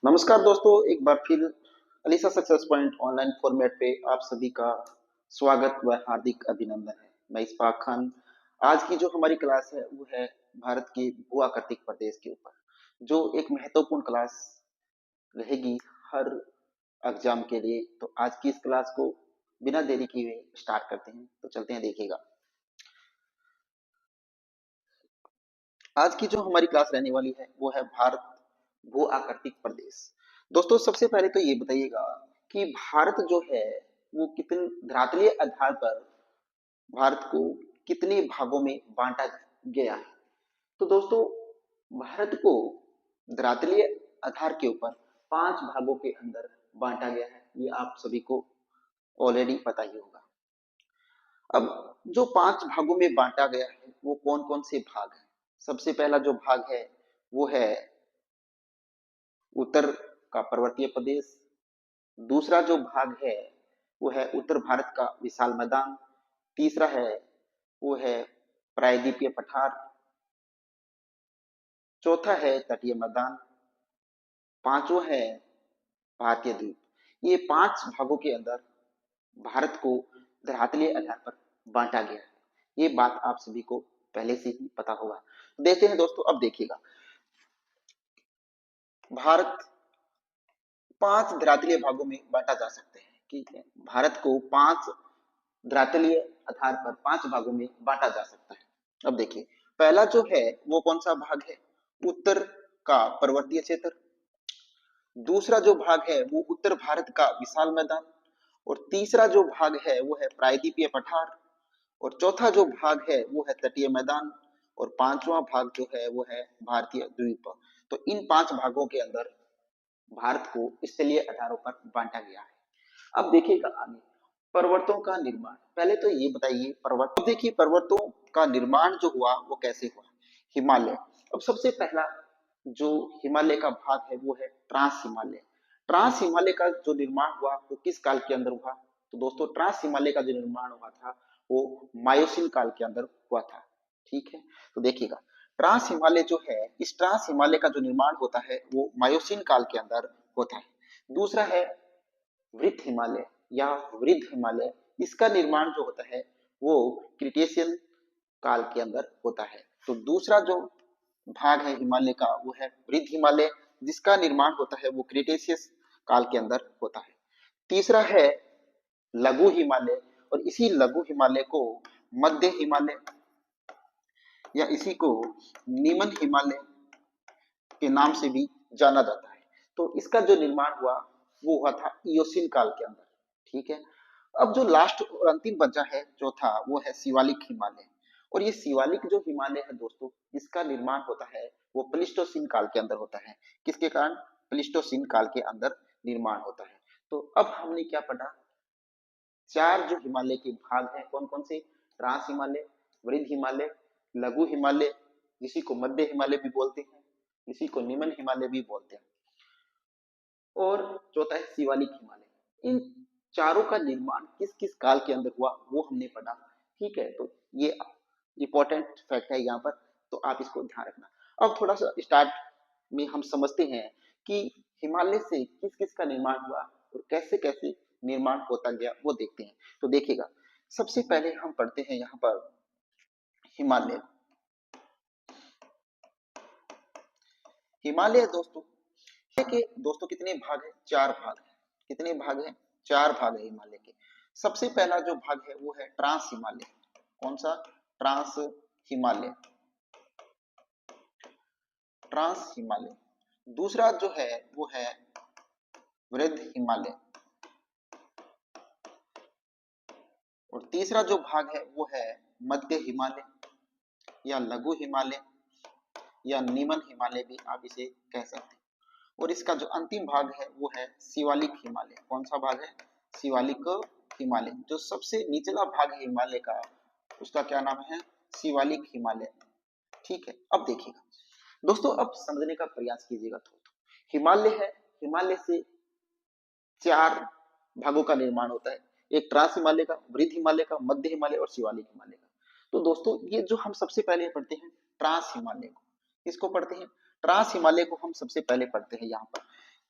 नमस्कार दोस्तों, एक बार फिर Alisa success point online format पे आप सभी का स्वागत व हार्दिक अभिनंदन है। मैं इस्फाक खान। आज की जो हमारी क्लास है वो है भारत के भू आकृतिक प्रदेश के ऊपर, जो एक महत्वपूर्ण क्लास रहेगी हर एग्जाम के लिए। तो आज की इस क्लास को बिना देरी किए स्टार्ट करते हैं। तो चलते हैं, देखिएगा। आज की जो हमारी क्लास रहने वाली है वो है भारत भू आकृतिक प्रदेश। दोस्तों, सबसे पहले तो ये बताइएगा कि भारत जो है वो कितने धरातलीय आधार पर भारत को कितने भागों में बांटा गया है। तो दोस्तों, भारत को धरातलीय आधार के ऊपर 5 भागों के अंदर बांटा गया है। ये आप सभी को ऑलरेडी पता ही होगा। अब जो 5 भागों में बांटा गया है वो कौन कौन से भाग हैं? सबसे पहला जो भाग है वो है उत्तर का पर्वतीय प्रदेश। दूसरा जो भाग है वो है उत्तर भारत का विशाल मैदान। तीसरा है वो है प्रायद्वीपीय पठार। चौथा है तटीय मैदान। पांचवा है भारतीय द्वीप। ये 5 भागों के अंदर भारत को धरातलीय आधार पर बांटा गया है। ये बात आप सभी को पहले से ही पता होगा। देखते हैं दोस्तों, अब देखिएगा। भारत 5 धरातलीय भागों में बांटा जा सकते हैं। ठीक है, भारत को 5 धरातलीय आधार पर 5 भागों में बांटा जा सकता है। अब देखिए, पहला जो है वो कौन सा भाग है? उत्तर का पर्वतीय क्षेत्र। दूसरा जो भाग है वो उत्तर भारत का विशाल मैदान। और तीसरा जो भाग है वो है प्रायद्वीपीय पठार। और चौथा जो भाग है वो है तटीय मैदान। और पांचवा भाग जो है वो है भारतीय द्वीप। तो इन 5 भागों के अंदर भारत को स्थलीय आधारों पर बांटा गया है। अब देखिएगा आगे, पर्वतों का निर्माण। पहले तो ये बताइए पर्वत, अब देखिए पर्वतों का निर्माण जो हुआ वो कैसे हुआ। हिमालय। अब सबसे पहला जो हिमालय का भाग है वो है ट्रांस हिमालय। ट्रांस हिमालय का जो निर्माण हुआ वो किस काल के अंदर हुआ? तो दोस्तों, ट्रांस हिमालय का जो निर्माण हुआ था वो मायोसीन काल के अंदर हुआ था। ठीक है, तो देखिएगा, ट्रांस हिमालय जो है, इस ट्रांस हिमालय का जो निर्माण होता है वो मायोसीन काल के अंदर होता है। दूसरा है वृत्त हिमालय या वृद्ध हिमालय। इसका निर्माण जो होता है वो क्रिटेशियन काल के अंदर होता है। तो दूसरा जो भाग है हिमालय का वो है वृद्ध हिमालय, जिसका निर्माण होता है वो क्रिटेशियस काल के अंदर होता है। तीसरा है लघु हिमालय, और इसी लघु हिमालय को मध्य हिमालय या इसी को निमन हिमालय के नाम से भी जाना जाता है। तो इसका जो निर्माण हुआ वो हुआ था इयोसिन काल के अंदर। ठीक है, अब जो लास्ट और अंतिम बचा है चौथा, वो है शिवालिक हिमालय। और ये शिवालिक जो हिमालय है दोस्तों, इसका निर्माण होता है वो प्लिस्टोसिन काल के अंदर होता है। किसके कारण? प्लिस्टोसिन काल के अंदर निर्माण होता है। तो अब हमने क्या पढ़ा? 4 जो हिमालय के भाग हैं कौन कौन से? ट्रांस हिमालय, वृद्ध हिमालय, लघु हिमालय, इसी को मध्य हिमालय भी बोलते हैं, इसी को निम्न हिमालय भी बोलते हैं, और चौथा है शिवालिक हिमालय। इन चारों का निर्माण किस किस काल के अंदर हुआ वो हमने पढ़ा। ठीक है, तो ये इंपॉर्टेंट फैक्ट है यहाँ पर, तो आप इसको ध्यान रखना। अब थोड़ा सा स्टार्ट में हम समझते हैं कि हिमालय से किस किस का निर्माण हुआ और कैसे कैसे निर्माण होता गया वो देखते हैं। तो देखिएगा, सबसे पहले हम पढ़ते हैं यहाँ पर हिमालय। हिमालय दोस्तों के दोस्तों कितने भाग है? 4 भाग है। कितने भाग है? 4 भाग है हिमालय के। सबसे पहला जो भाग है वो है ट्रांस हिमालय। कौन सा? ट्रांस हिमालय। ट्रांस हिमालय। दूसरा जो है वो है वृद्ध हिमालय। और तीसरा जो भाग है वो है मध्य हिमालय या लघु हिमालय या निमन हिमालय भी आप इसे कह सकते हैं। और इसका जो अंतिम भाग है वो है शिवालिक हिमालय। कौन सा भाग है? शिवालिक हिमालय। जो सबसे निचला भाग है हिमालय का उसका क्या नाम है? शिवालिक हिमालय। ठीक है, अब देखिएगा दोस्तों, अब समझने का प्रयास कीजिएगा। थोड़ा हिमालय है, हिमालय से 4 भागों का निर्माण होता है। एक ट्रांस हिमालय का, वृद्ध हिमालय का, मध्य हिमालय और शिवालिक हिमालय का। तो दोस्तों, ये जो हम सबसे पहले पढ़ते हैं ट्रांस हिमालय को, किसको पढ़ते हैं? ट्रांस हिमालय को हम सबसे पहले पढ़ते हैं यहाँ पर।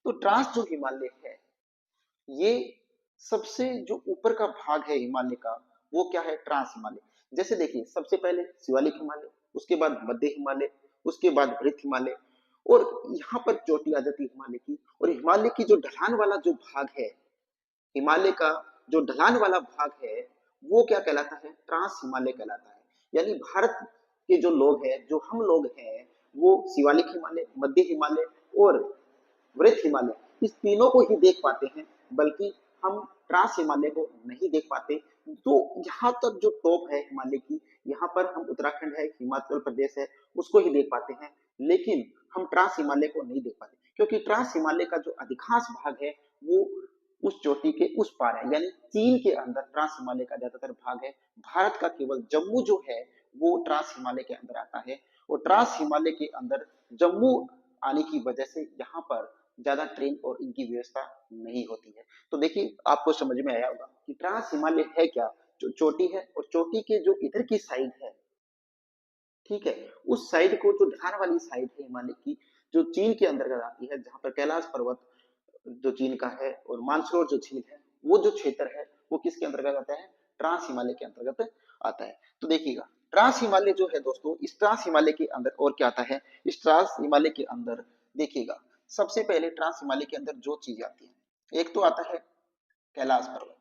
तो ट्रांस जो हिमालय है, ये सबसे जो ऊपर का भाग है हिमालय का, वो क्या है? ट्रांस हिमालय। जैसे देखिए, सबसे पहले शिवालिक हिमालय, उसके बाद मध्य हिमालय, उसके बाद वृत्त हिमालय, और यहाँ पर चोटी आ जाती है हिमालय की। और हिमालय की जो ढलान वाला जो भाग है, हिमालय का जो ढलान वाला भाग है, वो क्या कहलाता है? ट्रांस हिमालय कहलाता है। यानी भारत के जो लोग हैं, जो हम लोग हैं, वो शिवालिक हिमालय, मध्य हिमालय और वृत्त हिमालय, इस तीनों को ही देख पाते हैं, बल्कि हम ट्रांस हिमालय को नहीं देख पाते। तो यहाँ तक जो टॉप है हिमालय की, यहाँ पर हम उत्तराखंड है, हिमाचल प्रदेश है, उसको ही देख पाते हैं, लेकिन हम ट्रांस हिमालय को नहीं देख पाते, क्योंकि ट्रांस हिमालय का जो अधिकांश भाग है, वो उस चोटी के उस पार है, यानी चीन के अंदर ट्रांस हिमालय का ज्यादातर भाग है। भारत का केवल जम्मू जो है, वो ट्रांस हिमालय के अंदर आता है। और ट्रांस हिमालय के अंदर जम्मू आने की वजह से यहाँ पर ज्यादा ट्रेन और इनकी व्यवस्था नहीं होती है। तो देखिए, आपको समझ में आया होगा कि ट्रांस हिमालय है क्या? जो चोटी है, और चोटी के जो इधर की साइड है, ठीक है, उस साइड को, जो ढलान वाली साइड है हिमालय की, जो चीन के अंतर्गत आती है, जहां पर कैलाश पर्वत जो चीन का है और मानसरोवर जो चीन है, वो जो क्षेत्र है, वो किसके अंतर्गत आता है? ट्रांस हिमालय के अंतर्गत आता है। तो देखिएगा, ट्रांस हिमालय जो है दोस्तों, इस ट्रांस हिमालय के अंदर और क्या आता है? इस ट्रांस हिमालय के अंदर देखिएगा, सबसे पहले ट्रांस हिमालय के अंदर जो चीज आती है, एक तो आता है कैलाश पर्वत।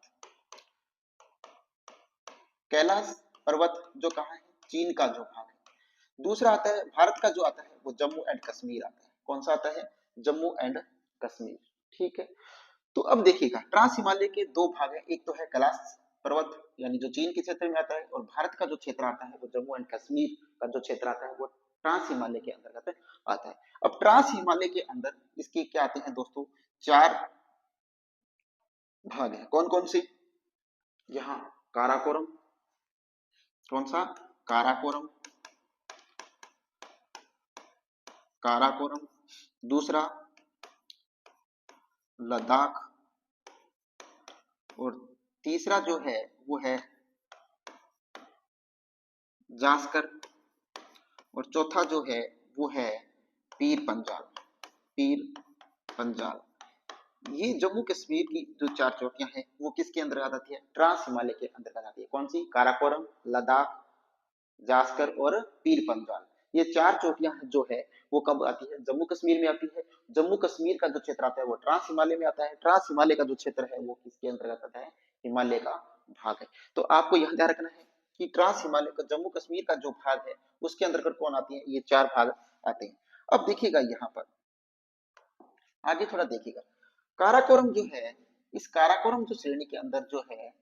कैलाश पर्वत जो कहाँ है? चीन का जो भाग है। दूसरा आता है भारत का, जो आता है वो जम्मू एंड कश्मीर आता है। कौन सा आता है? जम्मू एंड कश्मीर। ठीक है, तो अब देखिएगा, ट्रांस हिमालय के दो भाग हैं, एक तो है कैलाश पर्वत, यानी जो चीन के क्षेत्र में आता है, और भारत का जो क्षेत्र आता है वो जम्मू एंड कश्मीर का जो क्षेत्र आता है, वो ट्रांस हिमालय के अंतर्गत आता है। अब ट्रांस हिमालय के अंदर इसके क्या आते हैं दोस्तों? चार भाग हैं। कौन कौन से? यहाँ काराकोरम। कौन सा? काराकोरम। काराकोरम। दूसरा लद्दाख। और तीसरा जो है वो है जास्कर। और चौथा जो है वो है पीर पंजाल। पीर पंजाल। ये जम्मू कश्मीर की जो चार चोटियां हैं, वो किसके अंतर्गत आती है? ट्रांस हिमालय के अंतर्गत आती है। कौन सी? काराकोरम, लद्दाख, जास्कर और पीर पंजाल। ये चार चोटियां जो है, वो कब आती है? जम्मू कश्मीर में आती है। जम्मू कश्मीर का जो क्षेत्र आता है वो ट्रांस हिमालय में आता है। ट्रांस हिमालय का जो क्षेत्र है वो किसके अंतर्गत आता है? हिमालय का भाग है। तो आपको यह ध्यान रखना है कि ट्रांस हिमालय का जम्मू कश्मीर का जो भाग है, उसके अंतर्गत कौन आती है? ये चार भाग आते हैं। अब देखिएगा, यहाँ पर आगे थोड़ा देखिएगा, काराकोरम जो है, इस काराकोरम जो श्रेणी के अंदर जो है,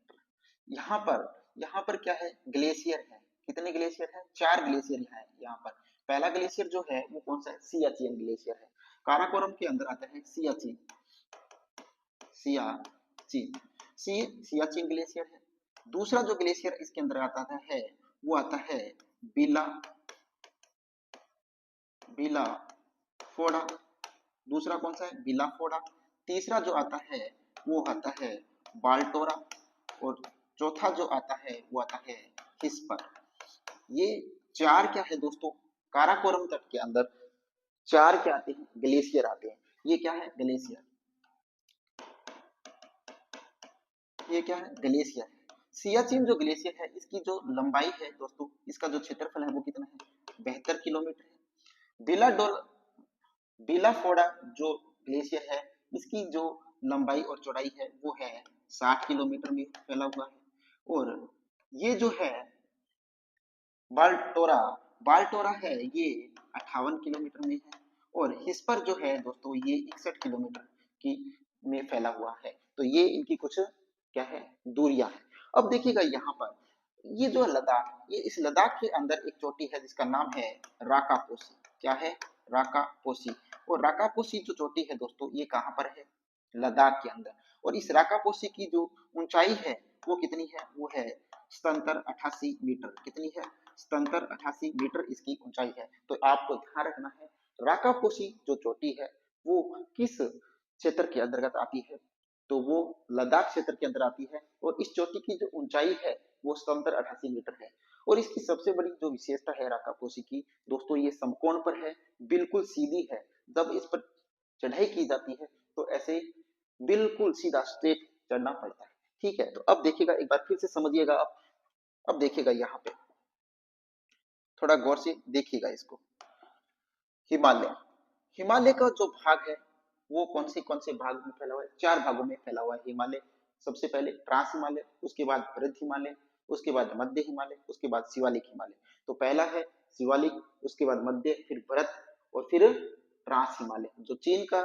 यहाँ पर क्या है? ग्लेशियर है। कितने ग्लेशियर है? चार ग्लेशियर है यहाँ पर। पहला ग्लेशियर जो है वो कौन सा है? सियाचिन ग्लेशियर है। काराकोरम के अंदर आता है सियाचिन। सियाचिन। सियाचिन ग्लेशियर है। दूसरा जो ग्लेशियर इसके अंदर आता है, वो आता है बिला बिला फोड़ा। दूसरा कौन सा है? बिला फोड़ा। तीसरा जो आता है वो आता है बाल्टोरा। और चौथा जो आता है वो आता है हिस्पर। ये चार क्या है दोस्तों? काराकोरम तट के अंदर चार क्या आते हैं? ग्लेशियर आते हैं। ये क्या है? ग्लेशियर। ये क्या है? ग्लेशियर है। सियाचिन जो ग्लेशियर है, इसकी जो लंबाई है दोस्तों, इसका जो क्षेत्रफल है वो कितना है? 72 किलोमीटर है। बिलाडोल बिलाफोड़ा जो ग्लेशियर है, इसकी जो लंबाई और चौड़ाई है वो है 60 किलोमीटर में फैला हुआ है। और ये जो है बाल्टोरा बाल्टोरा है, ये 58 किलोमीटर में है। और हिस्पर जो है दोस्तों, ये 61 किलोमीटर की में फैला हुआ है। तो ये इनकी कुछ क्या है? दूरियां है। अब देखिएगा, यहाँ पर ये जो लद्दाख, ये इस लद्दाख के अंदर एक चोटी है जिसका नाम है राकापोसी। क्या है? राकापोसी। और राकापोसी जो चोटी है दोस्तों, ये कहाँ पर है? लद्दाख के अंदर। और इस राकापोसी की जो ऊंचाई है वो कितनी है? वो है 7788 मीटर। कितनी है? 7788 मीटर इसकी ऊंचाई है। तो आपको ध्यान रखना है, राकापोसी जो चोटी है वो किस क्षेत्र के अंतर्गत आती है? तो वो लद्दाख क्षेत्र के अंदर आती है। और इस चोटी की जो ऊंचाई है वो 7788 मीटर है। और इसकी सबसे बड़ी जो विशेषता है राकापोसी की दोस्तों, ये समकोण पर है, बिल्कुल सीधी है। जब इस पर चढ़ाई की जाती है बिल्कुल सीधा स्ट्रेट चढ़ना पड़ता है। ठीक है, तो अब देखिएगा, एक बार फिर से समझिएगा। अब देखिएगा यहाँ पे, थोड़ा गौर से देखिएगा इसको। हिमालय, हिमालय का जो भाग है वो कौन से भाग में फैला हुआ है? 4 भागों में फैला हुआ है हिमालय। सबसे पहले ट्रांस हिमालय, उसके बाद भरत हिमालय, उसके बाद मध्य हिमालय, उसके बाद शिवालिक हिमालय। तो पहला है शिवालिक, उसके बाद मध्य, फिर भरत, और फिर ट्रांस हिमालय। जो चीन का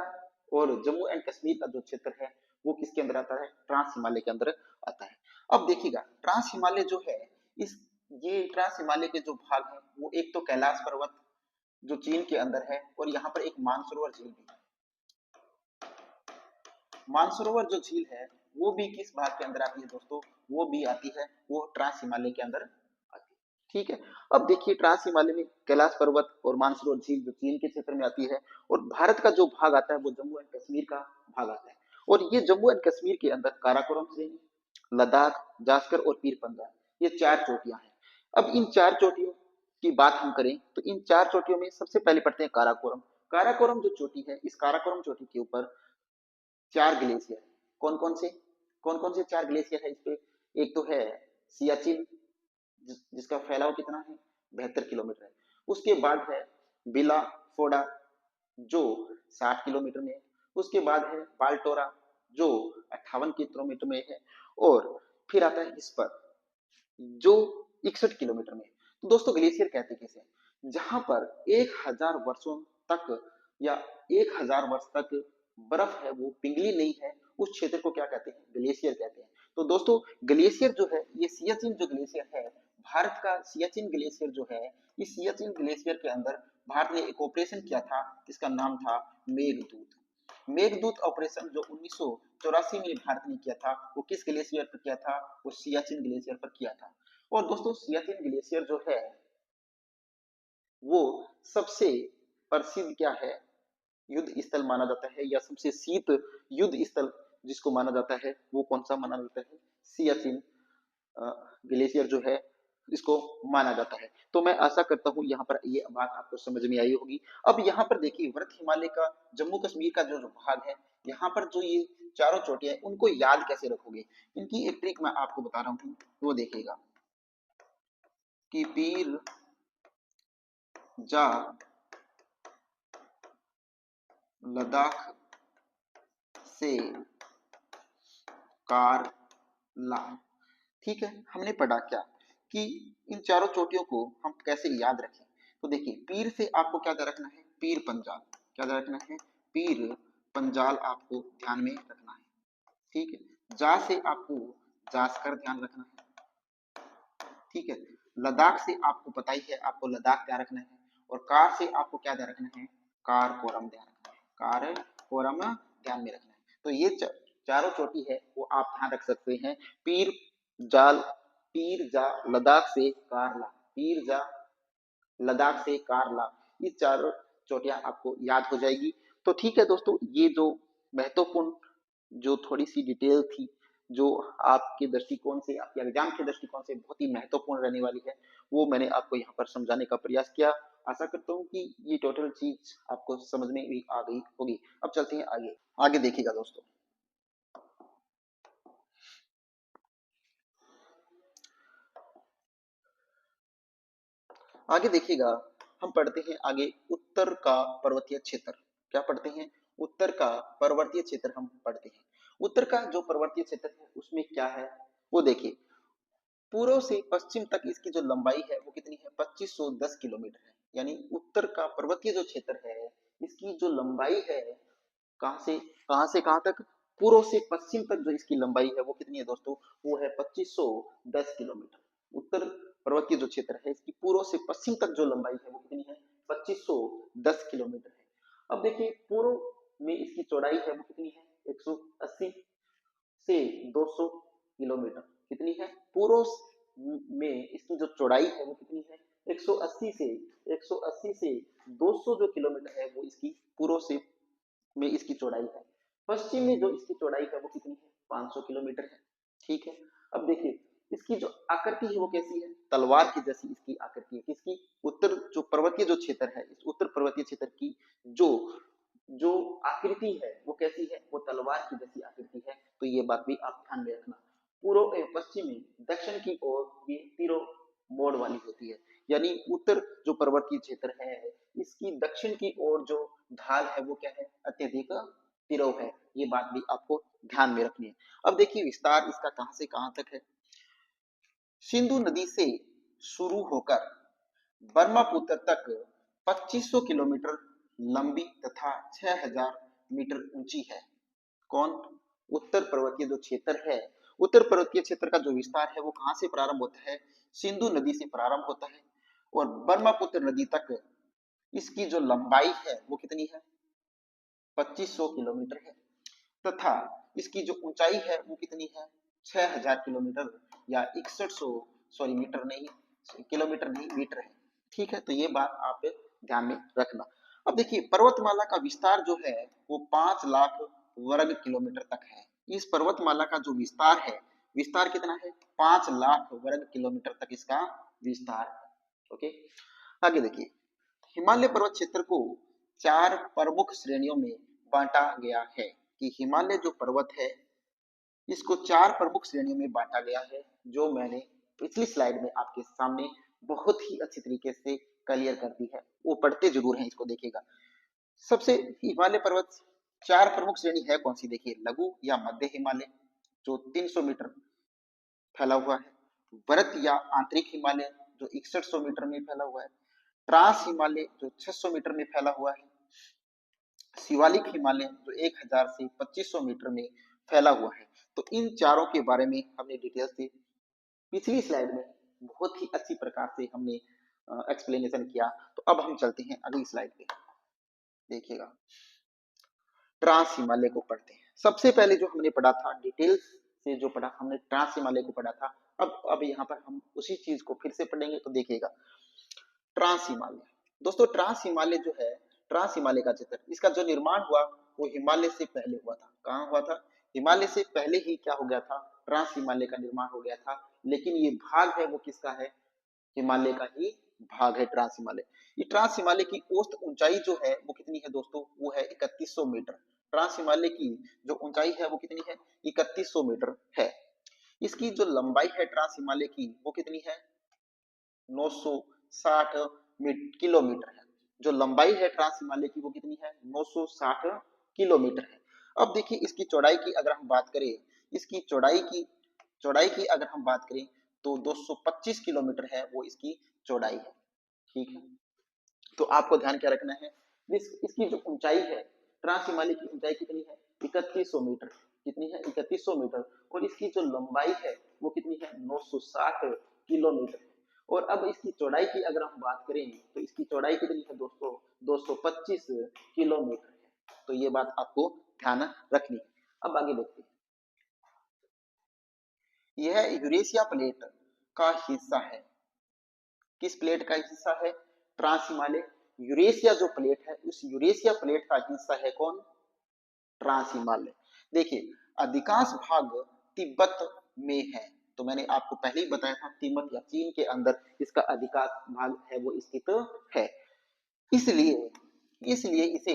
और जम्मू एंड कश्मीर का जो क्षेत्र है वो किसके अंदर आता है? ट्रांस हिमालय के अंदर आता है। अब देखिएगा, ट्रांस हिमालय जो है, इस ये ट्रांस हिमालय के जो भाग है वो एक तो कैलाश पर्वत जो चीन के अंदर है, और यहाँ पर एक मानसरोवर झील भी है। मानसरोवर जो झील है वो भी किस भाग के अंदर आती है दोस्तों? वो भी आती है, वो ट्रांस हिमालय के अंदर आती है। ठीक है, अब देखिए ट्रांस हिमालय में कैलाश पर्वत और मानसरोवर झील जो चीन के क्षेत्र में आती है, और भारत का जो भाग आता है वो जम्मू एंड कश्मीर का भाग आता है। और ये जम्मू एंड कश्मीर के अंदर काराकोरम श्रेणी, लद्दाख, जास्कर और पीर पंजाल, ये 4 चोटियां हैं। अब इन 4 चोटियों की बात हम करें तो इन 4 चोटियों में सबसे पहले पढ़ते हैं काराकोरम। काराकोरम जो चोटी है, इस काराकोरम चोटी के ऊपर 4 ग्लेशियर। कौन कौन से? कौन कौन से 4 ग्लेशियर है इस पे? एक तो है सियाचिन, जिसका फैलाव कितना है? 72 किलोमीटर है। उसके बाद है बिला फोड़ा, जो 60 किलोमीटर में है। उसके बाद है बाल्टोरा, जो 58 किलोमीटर में है। और फिर आता है हिस्पर, जो 61 किलोमीटर में है। तो दोस्तों ग्लेशियर कहते हैं किसे? जहां पर 1000 वर्षों तक या 1000 वर्ष तक बर्फ है वो पिघली नहीं है, उस क्षेत्र को क्या कहते हैं? ग्लेशियर कहते हैं। तो दोस्तों ग्लेशियर जो है, ये सियाचिन जो ग्लेशियर है, भारत का सियाचिन ग्लेशियर जो है, इस सियाचिन ग्लेशियर के अंदर भारत ने एक ऑपरेशन किया था जिसका नाम था मेघदूत। मेघदूत ऑपरेशन जो 1984 में भारत ने किया था, वो किस ग्लेशियर पर किया था? वो सियाचिन ग्लेशियर पर किया था। और दोस्तों सियाचिन ग्लेशियर जो है वो सबसे प्रसिद्ध क्या है, युद्ध स्थल माना जाता है, या सबसे शीत युद्ध स्थल जिसको माना जाता है वो कौन सा माना जाता है? सियाचिन ग्लेशियर जो है इसको माना जाता है। तो मैं आशा करता हूँ यहाँ पर ये बात आपको समझ में आई होगी। अब यहाँ पर देखिए व्रत हिमालय का जम्मू कश्मीर का जो भाग है, यहाँ पर जो ये चारों चोटियां हैं उनको याद कैसे रखोगे? इनकी एक ट्रिक मैं आपको बता रहा हूँ, वो देखिएगा कि पीर जा लद्दाख से कार ला। ठीक है, हमने पढ़ा क्या कि इन चारों चोटियों को हम कैसे याद रखें? तो देखिए पीर से आपको क्या ध्यान रखना है? पीर पंजाल। क्या ध्यान रखना है? पीर पंजाल आपको ध्यान में रखना है। ठीक है, जा से आपको जासकर ध्यान रखना है। ठीक है, लद्दाख से आपको पता ही है, आपको लद्दाख ध्यान रखना है। और कार से आपको क्या ध्यान रखना है? कार कोरम ध्यान रखना है। कार कोरम ध्यान में रखना है। तो ये चारों चोटी है वो आप ध्यान रख सकते हैं। पीर जाल, पीर जा लद्दाख से कारला, पीर जा लद्दाख से कारला, ये चारों चोटियां आपको याद हो जाएगी। तो ठीक है दोस्तों, ये जो महत्वपूर्ण जो थोड़ी सी डिटेल थी, जो आपके दृष्टिकोण से, आपके एग्जाम के दृष्टिकोण से बहुत ही महत्वपूर्ण रहने वाली है, वो मैंने आपको यहाँ पर समझाने का प्रयास किया। आशा करता हूँ कि ये टोटल चीज आपको समझ में भी आ गई होगी। अब चलते हैं आगे। आगे देखिएगा दोस्तों, आगे देखिएगा, हम पढ़ते हैं आगे उत्तर का पर्वतीय क्षेत्र। क्या पढ़ते हैं? उत्तर का पर्वतीय क्षेत्र हम पढ़ते हैं। उत्तर का जो पर्वतीय क्षेत्र है उसमें क्या है वो देखिए। पूर्व से पश्चिम तक इसकी जो लंबाई है वो कितनी है? 2510 किलोमीटर है। यानी उत्तर का पर्वतीय जो क्षेत्र है इसकी जो लंबाई है, कहां से कहां तक? पूर्व से पश्चिम तक जो इसकी लंबाई है वो कितनी है दोस्तों? वो है 2510 किलोमीटर। उत्तर पर्वतीय जो क्षेत्र है इसकी पूर्व से पश्चिम तक जो लंबाई है वो कितनी है? 2510 किलोमीटर है। अब देखिए पूर्व में इसकी चौड़ाई है वो कितनी है? 180 से 200 किलोमीटर। कितनी है? पूर्व में इसकी जो चौड़ाई है वो कितनी है? 180 से 200 जो किलोमीटर है वो इसकी पूर्व से में इसकी चौड़ाई है। पश्चिम में जो इसकी चौड़ाई है वो कितनी है? 500 किलोमीटर है। ठीक है, अब देखिए इसकी जो आकृति है वो कैसी है? तलवार की जैसी इसकी आकृति है। किसकी? उत्तर जो पर्वतीय जो क्षेत्र है, इस उत्तर पर्वतीय क्षेत्र की जो जो आकृति है वो कैसी है? वो तलवार की जैसी आकृति तो ये बात भी आप ध्यान में रखना। पूर्व एवं पश्चिम में दक्षिण की ओर ये तीरों मोड़ वाली होती है, यानी उत्तर जो पर्वतीय क्षेत्र है इसकी दक्षिण की ओर जो ढाल है वो क्या है, अत्यधिक तिरव है। ये बात भी आपको ध्यान में रखनी है। अब देखिए विस्तार इसका कहां से कहां तक है। सिंधु नदी से शुरू होकर ब्रह्मपुत्र तक 2500 किलोमीटर लंबी तथा 6000 मीटर ऊंची है। कौन? उत्तर पर्वतीय जो क्षेत्र है, उत्तर पर्वतीय क्षेत्र का जो विस्तार है वो कहां से प्रारंभ होता है, सिंधु नदी से प्रारंभ होता है और ब्रह्मपुत्र नदी तक इसकी जो लंबाई है वो कितनी है, 2500 किलोमीटर है तथा इसकी जो ऊंचाई है वो कितनी है, 6000 किलोमीटर या 6100, सॉरी मीटर नहीं, किलोमीटर नहीं मीटर है। ठीक है, तो ये बात आप ध्यान में रखना। अब देखिए पर्वतमाला का विस्तार जो है वो 5 लाख वर्ग किलोमीटर तक है। इस पर्वतमाला का जो विस्तार है, विस्तार कितना है, 5 लाख वर्ग किलोमीटर तक इसका विस्तार है। ओके, आगे देखिए हिमालय पर्वत क्षेत्र को 4 प्रमुख श्रेणियों में बांटा गया है, कि हिमालय जो पर्वत है इसको 4 प्रमुख श्रेणियों में बांटा गया है, जो मैंने पिछली स्लाइड में आपके सामने बहुत ही अच्छी तरीके से क्लियर कर दी है। वो पढ़ते जरूर हैं, इसको देखिएगा। सबसे हिमालय पर्वत 4 प्रमुख श्रेणी है कौन सी, देखिए लघु या मध्य हिमालय जो 300 मीटर फैला हुआ है, वृत्त या आंतरिक हिमालय जो 6100 मीटर में फैला हुआ है, ट्रांस हिमालय जो 600 मीटर में फैला हुआ है, शिवालिक हिमालय जो 1000 से 2500 मीटर में फैला हुआ है। तो इन चारों के बारे में हमने डिटेल से पिछली स्लाइड में बहुत ही अच्छी प्रकार से हमने एक्सप्लेनेशन किया। तो अब हम चलते हैं अगली स्लाइड पे, देखिएगा ट्रांस हिमालय को पढ़ते हैं। सबसे पहले जो हमने पढ़ा था डिटेल्स से जो पढ़ा हमने ट्रांस हिमालय को पढ़ा था, अब यहाँ पर हम उसी चीज को फिर से पढ़ेंगे। तो देखिएगा ट्रांस हिमालय, दोस्तों ट्रांस हिमालय जो है, ट्रांस हिमालय का क्षेत्र, इसका जो निर्माण हुआ वो हिमालय से पहले हुआ था। कहाँ हुआ था, हिमालय से पहले ही क्या हो गया था, ट्रांस हिमालय का निर्माण हो गया था। लेकिन ये भाग है वो किसका है, हिमालय का ही भाग है ट्रांस हिमालय। ये ट्रांस हिमालय की औसत ऊंचाई जो है वो कितनी है दोस्तों, वो है 3100 मीटर। ट्रांस हिमालय की जो ऊंचाई है वो कितनी है, 3100 मीटर है। इसकी जो लंबाई है ट्रांस हिमालय की वो कितनी है, 960 किलोमीटर है। जो लंबाई है ट्रांस हिमालय की वो कितनी है, 960 किलोमीटर है। अब देखिए इसकी चौड़ाई की अगर हम बात करें, इसकी चौड़ाई की अगर हम बात करें तो 225 किलोमीटर है वो इसकी चौड़ाई है। ठीक है, तो आपको ध्यान क्या रखना है, इसकी जो ऊंचाई है, ट्रांस हिमालय की ऊंचाई कितनी है, 3100 मीटर। कितनी है, 3100 मीटर। और इसकी जो लंबाई है वो कितनी है, 960 किलोमीटर। और अब इसकी चौड़ाई की अगर हम बात करें तो इसकी चौड़ाई कितनी है दोस्तों, 225 किलोमीटर है। तो ये बात आपको ध्यान रखनी है। अब आगे देखते हैं, यह यूरेशिया प्लेट का हिस्सा है। किस प्लेट का हिस्सा है, ट्रांस हिमालय। यूरेशिया जो प्लेट है उस यूरेशिया प्लेट का हिस्सा है कौन, ट्रांस हिमालय। देखिए अधिकांश भाग तिब्बत में है, तो मैंने आपको पहले ही बताया था तिब्बत या चीन के अंदर इसका अधिकांश भाग है वो स्थित है। इसलिए इसलिए इसे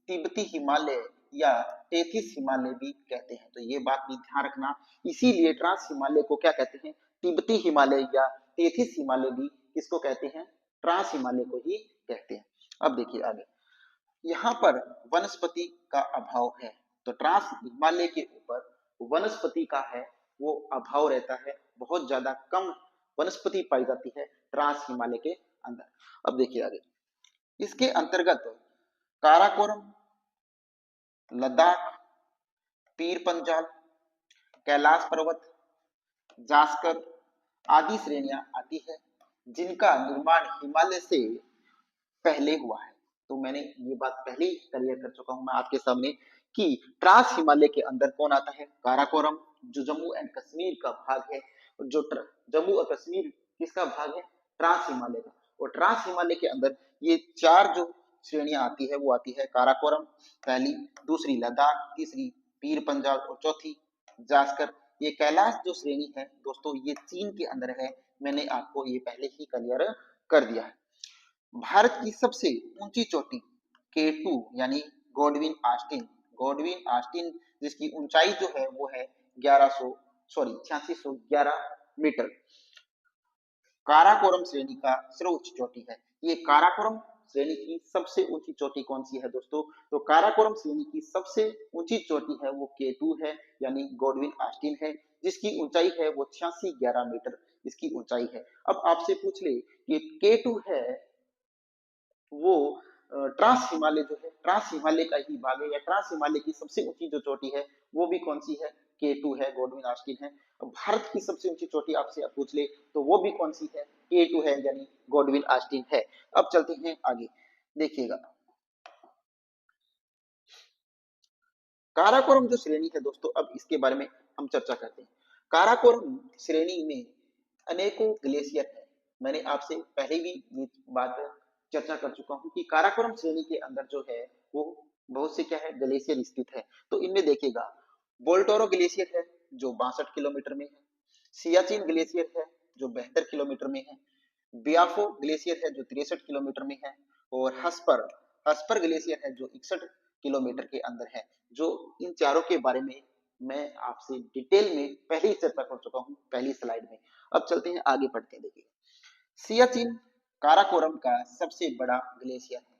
तिब्बती हिमालय या तेथिस हिमालय भी कहते हैं। तो ये बात भी ध्यान रखना, इसीलिए ट्रांस हिमालय को क्या कहते हैं, तिब्बती हिमालय या तेथिस हिमालय भी किसको कहते हैं, ट्रांस हिमालय को ही कहते हैं। अब देखिए आगे, यहाँ पर वनस्पति का अभाव है, तो ट्रांस हिमालय के ऊपर वनस्पति का है वो अभाव रहता है, बहुत ज्यादा कम वनस्पति पाई जाती है ट्रांस हिमालय के अंदर। अब देखिए आगे, इसके अंतर्गत काराकोरम, लद्दाख, पीर पंजाल, कैलाश पर्वत, जास्कर आदि श्रेणियां आती है, जिनका निर्माण हिमालय से पहले हुआ है। तो मैंने ये बात पहले ही क्लियर कर चुका हूं मैं आपके सामने कि ट्रांस हिमालय के अंदर कौन आता है, काराकोरम जो जम्मू एंड कश्मीर का भाग है, जो जम्मू और कश्मीर किसका भाग है, ट्रांस हिमालय का। और ट्रांस हिमालय के अंदर ये 4 जो श्रेणियां आती है वो आती है काराकोरम पहली, दूसरी लद्दाख, तीसरी पीर पंजाल और चौथी जास्कर। ये कैलाश जो श्रेणी है दोस्तों ये चीन के अंदर है, मैंने आपको ये पहले ही क्लियर कर दिया है। भारत की सबसे ऊंची चोटी K2 यानी गॉडविन ऑस्टिन गॉडविन आस्टिन, जिसकी ऊंचाई जो है वो है 8611 मीटर। काराकोरम श्रेणी का सर्वोच्च चोटी है। ये काराकोरम श्रेणी की सबसे ऊंची चोटी कौन सी है दोस्तों? तो काराकोरम श्रेणी की सबसे ऊंची चोटी है वो K2 है, यानी गॉडविन आस्टिन है, जिसकी ऊंचाई है वो 8611 मीटर इसकी ऊंचाई है। अब आपसे पूछ ले कि K2 है वो ट्रांस हिमालय जो है, ट्रांस हिमालय का ही भाग है, या ट्रांस हिमालय की सबसे ऊंची जो चोटी है वो भी कौन सी है? K2 है, गॉडविन आस्टिन है। अब भारत की सबसे ऊंची चोटी आपसे आप पूछ ले तो वो भी कौन सी है? K2 है, यानी गॉडविन आस्टिन है। अब चलते हैं आगे, देखिएगा काराकोरम जो श्रेणी है दोस्तों, अब इसके बारे में हम चर्चा करते हैं। काराकोरम श्रेणी में अनेकों ग्लेशियर है। मैंने आपसे पहले भी ये बात चर्चा कर चुका हूं कि काराकोरम श्रेणी के अंदर जो है वो बहुत से क्या है, ग्लेशियर स्थित है। तो इनमें देखिएगा बोल्टोरो ग्लेशियर है जो 62 किलोमीटर में है, सियाचिन ग्लेशियर है जो 72 किलोमीटर में है, बियाफो ग्लेशियर है जो 63 किलोमीटर में है, और हस्पर हस्पर ग्लेशियर है जो 61 किलोमीटर के अंदर है। जो इन चारों के बारे में मैं आपसे डिटेल में पहले ही चर्चा कर चुका हूं पहली स्लाइड में। अब चलते हैं आगे, पढ़ते हैं। देखिए सियाचिन काराकोरम का सबसे बड़ा ग्लेशियर है।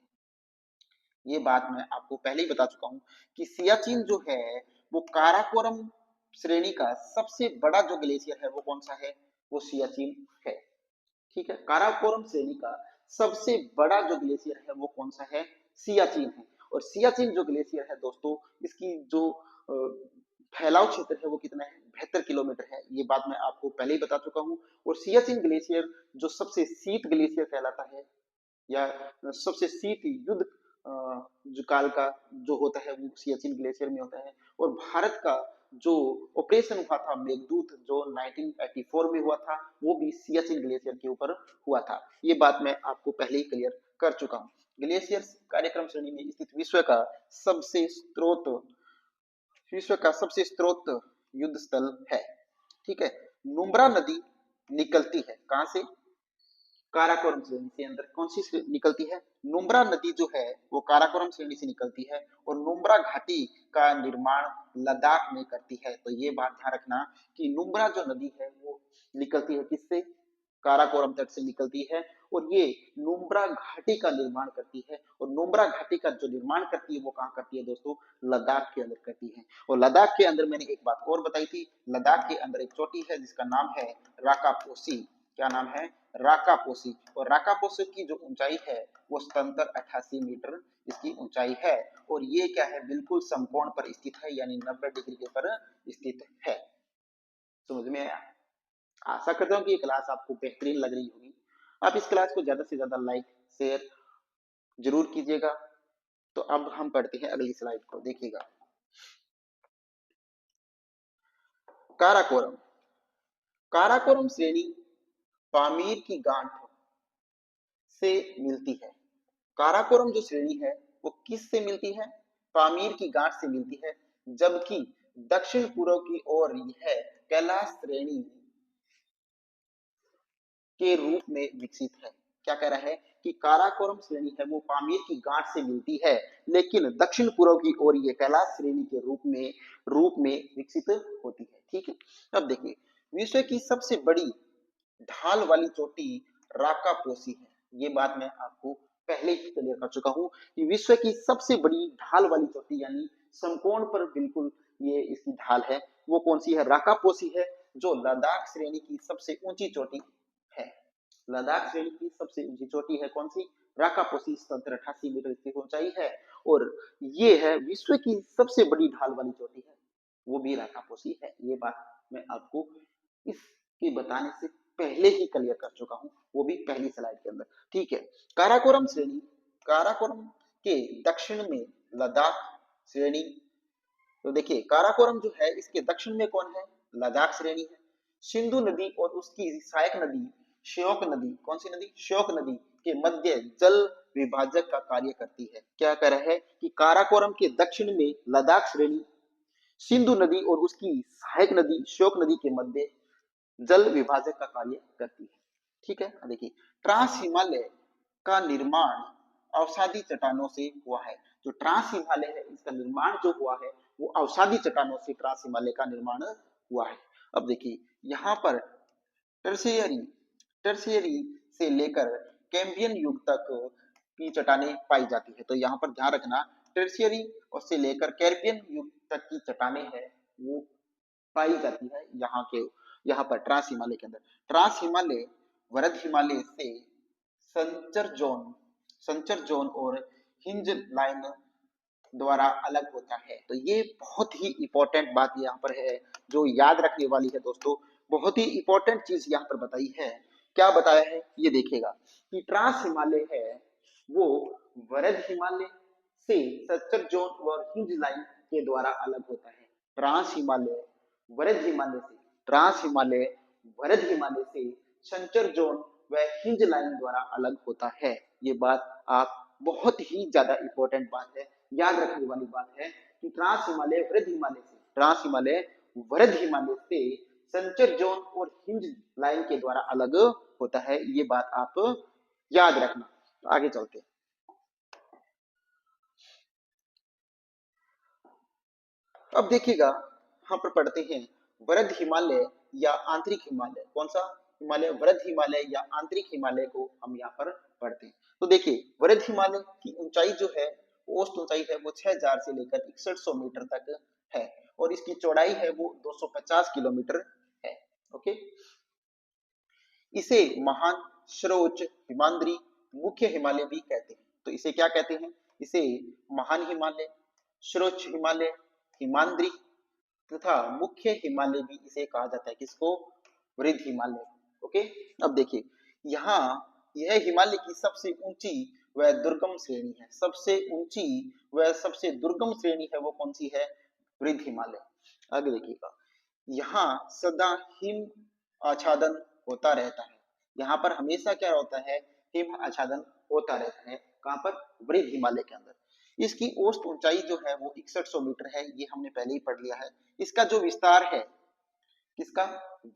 ये बात मैं आपको पहले ही बता चुका हूं कि सियाचिन जो है वो काराकोरम श्रेणी का सबसे बड़ा जो ग्लेशियर है वो कौन सा है? वो सियाचिन है। ठीक है, काराकोरम श्रेणी का सबसे बड़ा जो ग्लेशियर है वो कौन सा है? सियाचिन है। और सियाचिन जो ग्लेशियर है दोस्तों, इसकी जो फैलाव क्षेत्र है वो कितना है? 72 किलोमीटर है। ये बात मैं आपको पहले ही बता चुका हूँ। और सियाचिन ग्लेशियर जो सबसे शीत ग्लेशियर कहलाता है, या सबसे शीत युद्ध जो काल का जो होता है वो सियाचिन ग्लेशियर में होता है। और भारत का जो ऑपरेशन हुआ था मेघदूत जो 1984 में हुआ था, वो भी सियाचिन ग्लेशियर के ऊपर हुआ था। ये बात मैं आपको पहले ही क्लियर कर चुका हूँ। ग्लेशियर कार्यक्रम श्रेणी में स्थित विश्व का सबसे स्रोत युद्ध स्थल है। ठीक है, नुब्रा नदी निकलती है कहां से? काराकोरम श्रेणी से। अंदर कौन सी निकलती है? नुब्रा नदी जो है वो काराकोरम श्रेणी से निकलती है, और नुब्रा घाटी का निर्माण लद्दाख में करती है। तो ये बात ध्यान रखना कि नुब्रा जो नदी है वो निकलती है किससे? काराकोरम तट से निकलती है, और ये नुब्रा घाटी का निर्माण करती है। और नुब्रा घाटी का जो निर्माण करती है वो कहाँ करती है दोस्तों? लद्दाख के अंदर करती है। और लद्दाख के अंदर मैंने एक बात और बताई थी, लद्दाख के अंदर एक चोटी है जिसका नाम है राकापोसी। क्या नाम है? राकापोसी। और राकापोसी की जो ऊंचाई है वो 77-88 मीटर इसकी ऊंचाई है। और ये क्या है? बिल्कुल समकोण पर स्थित है, यानी 90 डिग्री के पर स्थित है। समझ में आया? आशा करता हूँ कि ये क्लास आपको बेहतरीन लग रही होगी। आप इस क्लास को ज्यादा से ज्यादा लाइक शेयर जरूर कीजिएगा। तो अब हम पढ़ते हैं अगली स्लाइड को, देखिएगा काराकोरम। काराकोरम श्रेणी पामीर की गांठ से मिलती है। काराकोरम जो श्रेणी है वो किस से मिलती है? पामीर की गांठ से मिलती है। जबकि दक्षिण पूर्व की ओर यह कैलाश श्रेणी के रूप में विकसित है। क्या कह रहा है कि काराकोरम श्रेणी है वो पामीर की गांठ से मिलती है, लेकिन दक्षिण पूर्व की ओर ये कैलाश श्रेणी के रूप में विकसित होती है। ठीक है, अब देखिए विश्व की सबसे बड़ी ढाल वाली चोटी राकापोसी है। ये बात मैं आपको पहले ही क्लियर कर चुका हूं कि विश्व की सबसे बड़ी ढाल वाली चोटी, यानी समकोण पर बिल्कुल ये इसकी ढाल है, वो कौन सी है? राकापोसी है, जो लद्दाख श्रेणी की सबसे ऊंची चोटी है। लद्दाख श्रेणी की सबसे ऊंची चोटी है कौन सी? राकापोसी। 77-88 मीटर इसकी ऊंचाई है। और ये है विश्व की सबसे बड़ी ढाल वाली चोटी है, वो भी राकापोसी है। ये बात मैं आपको इसके बताने से पहले ही क्लियर कर चुका हूं, वो भी पहली स्लाइड के अंदर। ठीक है, काराकोरम श्रेणी, काराकोरम के दक्षिण में लद्दाख श्रेणी। तो देखिए काराकोरम जो है इसके दक्षिण में कौन है? लद्दाख श्रेणी है। सिंधु नदी और उसकी सहायक नदी श्योक नदी, कौन सी नदी? श्योक नदी के मध्य जल विभाजक का कार्य करती है। क्या कह रहा है कि काराकोरम के दक्षिण में लद्दाख श्रेणी सिंधु नदी और उसकी सहायक नदी श्योक नदी के मध्य जल विभाजक का कार्य करती है। ठीक है, देखिए ट्रांस हिमालय का निर्माण अवसादी चट्टानों से हुआ है। जो ट्रांस हिमालय है इसका निर्माण जो हुआ है वो अवसादी चट्टानों से ट्रांस हिमालय का निर्माण हुआ है। अब देखिए यहाँ पर टर्शियरी टर्शियरी से लेकर कैम्बियन युग तक की चट्टानें पाई जाती है। तो यहाँ पर ध्यान रखना, टर्शियरी और से लेकर कैम्बियन युग तक की चट्टानें है वो पाई जाती है यहाँ पर ट्रांस हिमालय के अंदर। ट्रांस हिमालय वरद हिमालय से संचर जोन और हिंज लाइन द्वारा अलग होता है। तो ये बहुत ही इंपॉर्टेंट बात यहाँ पर है जो याद रखने वाली है दोस्तों। बहुत ही इंपॉर्टेंट चीज यहाँ पर बताई है। क्या बताया है ये देखिएगा कि ट्रांस हिमालय है वो वरद हिमालय से सच्चर जोन और हिंज लाइन के द्वारा अलग होता है। ट्रांस हिमालय वरद हिमालय से ट्रांस हिमालय वरद हिमालय से संचर जोन व हिंज लाइन द्वारा अलग होता है। ये बात आप बहुत ही ज्यादा इंपॉर्टेंट बात है, याद रखने वाली बात है कि ट्रांस हिमालय वृद्ध हिमालय से संचर जोन और हिंज लाइन के द्वारा अलग होता है। ये बात आप याद रखना। तो आगे चलते हैं। अब देखिएगा यहाँ पर पढ़ते हैं वृद्ध हिमालय या आंतरिक हिमालय। कौन सा हिमालय? वृद्ध हिमालय या आंतरिक हिमालय को हम यहाँ पर पढ़ते हैं। तो देखिए वृद्ध हिमालय की ऊंचाई जो है औसत ऊंचाई है वो 6000 से लेकर 6100 मीटर तक है और इसकी चौड़ाई है वो 250 किलोमीटर है। ओके, इसे महान सरोज हिमाद्री मुख्य हिमालय भी कहते हैं। तो इसे क्या कहते हैं? इसे महान हिमालय, सरोज हिमालय, हिमाद्री तथा मुख्य हिमालय भी इसे कहा जाता है। किसको? वृद्ध हिमालय। ओके, अब देखिए यहाँ यह हिमालय की सबसे ऊंची व दुर्गम श्रेणी है। सबसे ऊंची व सबसे दुर्गम श्रेणी है वो कौन सी है? वृद्ध हिमालय। आगे देखिएगा यहाँ सदा हिम आच्छादन होता रहता है। यहाँ पर हमेशा क्या होता है? हिम आच्छादन होता रहता है। कहाँ पर? वृद्ध हिमालय के अंदर। इसकी औसत ऊंचाई जो है वो 6100 मीटर है, ये हमने पहले ही पढ़ लिया है। इसका जो विस्तार है, किसका?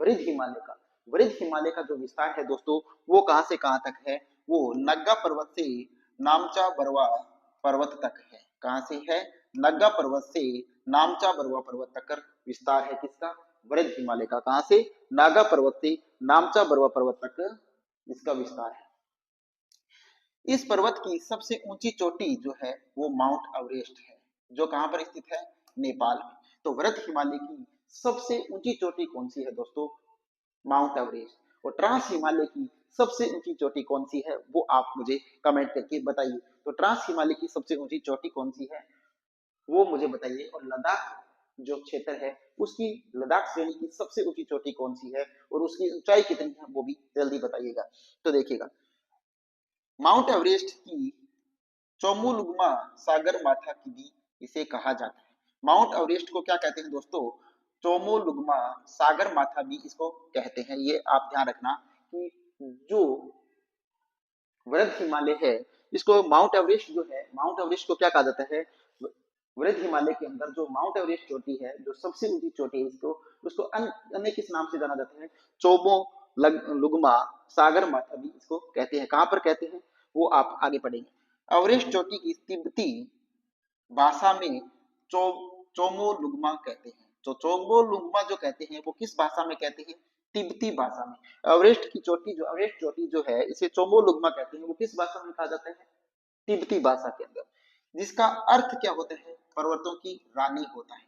वृद्ध हिमालय का। वृद्ध हिमालय का जो विस्तार है दोस्तों वो कहां से कहां तक है? वो नग्गा पर्वत से नामचा बरवा पर्वत तक है। कहां से है? नग्गा पर्वत से नामचा बरवा पर्वत तक विस्तार है। किसका? वृद्ध हिमालय का। कहां से? नागा पर्वत से नामचा बरवा पर्वत तक इसका विस्तार है। इस पर्वत की सबसे ऊंची चोटी जो है वो माउंट एवरेस्ट है, जो कहां पर स्थित है? नेपाल में। तो वृद्ध हिमालय की सबसे ऊंची चोटी कौन सी है दोस्तों? Mount Everest. और ट्रांस हिमालय की सबसे ऊंची चोटी कौन सी है वो आप मुझे कमेंट करके बताइए। तो ट्रांस हिमालय की सबसे ऊंची चोटी कौन सी है वो मुझे बताइए। और लद्दाख जो क्षेत्र है उसकी लद्दाख श्रेणी की सबसे ऊंची चोटी कौन सी है और उसकी ऊंचाई कितनी है वो भी जल्दी बताइएगा। तो देखिएगा माउंट एवरेस्ट की चोमुलुंगमा सागर माथा की भी इसे कहा जाता है। माउंट एवरेस्ट को क्या कहते हैं दोस्तों? चोमुलुंगमा सागर माथा भी इसको कहते हैं। ये आप ध्यान रखना कि जो वृद्ध हिमालय है इसको माउंट एवरेस्ट जो है, माउंट एवरेस्ट को क्या कहा जाता है? वृद्ध हिमालय के अंदर जो माउंट एवरेस्ट चोटी है, जो सबसे ऊंची चोटी है, उसको अन्य किस नाम से जाना जाता है? चोमो लुगमा सागर माथा भी इसको कहते हैं। कहां पर कहते हैं वो आप आगे पढ़ेंगे। एवरेस्ट चोटी की तिब्बती भाषा में चोमोलुंगमा कहते हैं। तो चोमोलुंगमा जो कहते हैं वो किस भाषा में कहते हैं? तिब्बती भाषा में। एवरेस्ट चोटी जो है इसे चोमोलुंगमा कहते हैं, वो किस भाषा में कहा जाता है? तिब्बती भाषा के अंदर, जिसका अर्थ क्या होता है? पर्वतों की रानी होता है।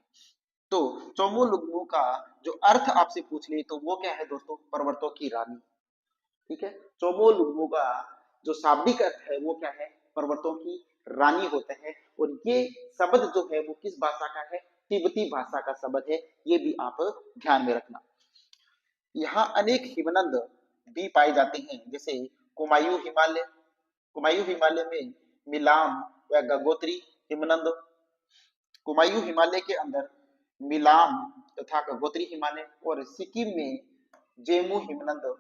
तो चोमोलुंगमा का जो अर्थ आपसे पूछ ले तो वो क्या है दोस्तों? पर्वतों की रानी। ठीक है, चोमोलुंगमा का जो शाब्दिक अर्थ है वो क्या है? पर्वतों की रानी होता है। और ये शब्द जो है वो किस भाषा का है? तिब्बती भाषा का शब्द है। ये भी आप ध्यान में रखना। यहाँ अनेक हिमनद भी पाए जाते हैं, जैसे कुमायूं हिमालय में मिलाम व गंगोत्री हिमनद। कुमायूं हिमालय के अंदर मिलाम तथा गंगोत्री हिमालय, और सिक्किम में जेमू हिमनद